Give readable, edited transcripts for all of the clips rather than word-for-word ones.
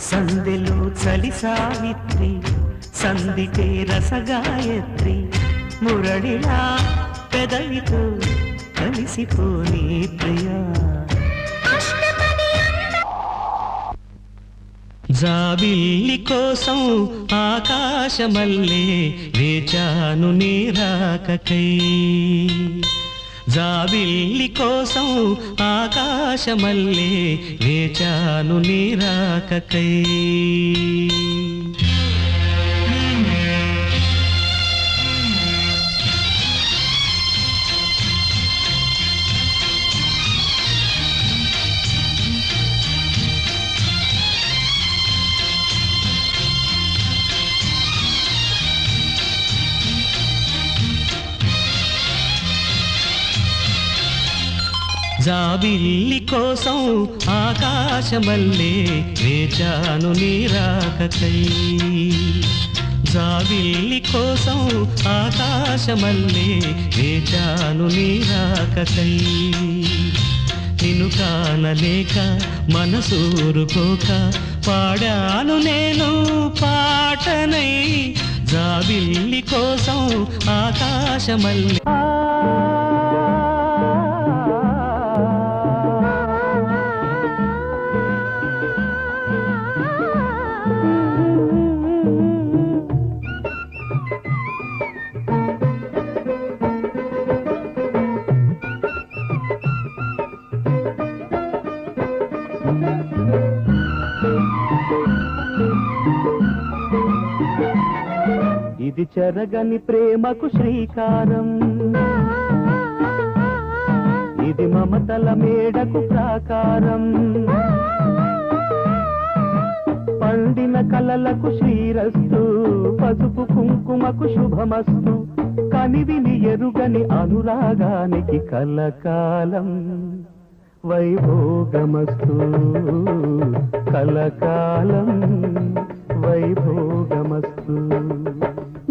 సందెలో చలి సావిత్రి సందితే రసగాయత్రి మురళిలా పెదవితో కలిసిపోని ప్రియా జాబిల్లి కోసం ఆకాశమల్లే వేచాను నీరాకకై జాబిల్లి కోసం ఆకాశమల్లే వేచాను నీరాకకై జాబిల్లి కోసం ఆకాశమల్లే వేచాను నీరాకకై జాబిల్లి కోసం ఆకాశమల్లే వేచాను నీరాకకై నిన్ను కానలేక మనసూరుకోక పాడాను నేను పాటనై జాబిల్లి కోసం ఆకాశమల్లే ఇది చెరగని ప్రేమకు శ్రీకారం ఇది మమతల మేడకు ప్రాకారం పండిన కలలకు శ్రీరస్తు పసుపు కుంకుమకు శుభమస్తు కనివిని ఎరుగని అనురాగానికి కలకాలం వైభోగమస్తు కలకాలం వైభోగమస్తు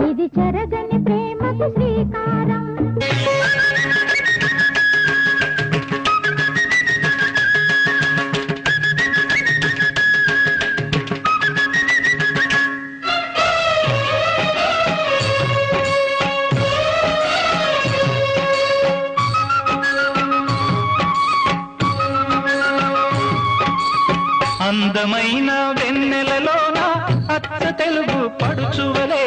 ఇది చెరగని ప్రేమకు శ్రీకారం అందమైన వెన్నెలలోన అచ్చ తెలుగు పడుచువలే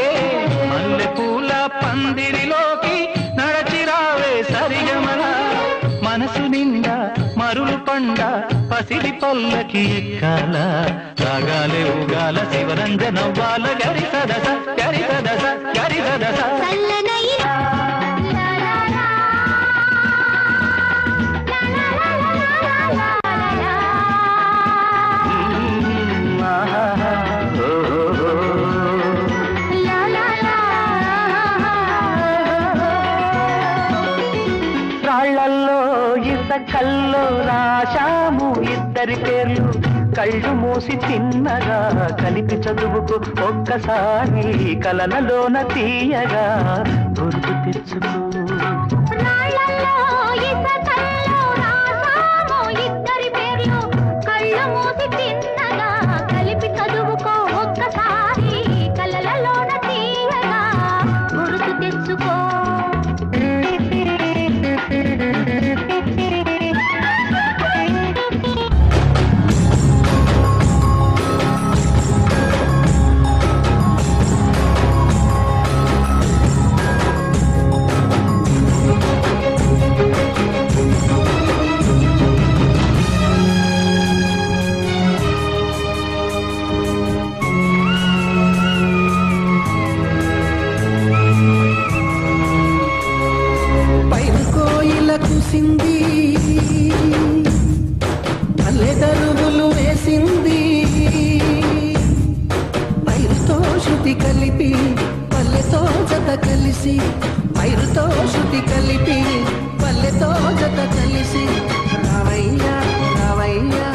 మల్లెపూల పందిరిలోకి నడచిరావే సరిగమన మనసు నిండా మరులు పండ పసిడి పల్లకి ఎక్కాల రాగాలే ఊగాల శివరంజనవ్వాల గరి సదస గరి సదస గరి సదస కల్లో రాశాము ఇద్దరి పేర్లు కళ్ళు మూసి తిన్నగా కలిపి చదువుకు ఒక్కసారి కలనలోన తీయగా గుర్తు తెచ్చుకో కూసింది పల్లెదరువులు వేసింది పైరుతో శృతి కలిపి పల్లెతో జత కలిసి పైరుతో శృతి కలిపి పల్లెతో జత కలిసి రావయ్యా రావయ్యా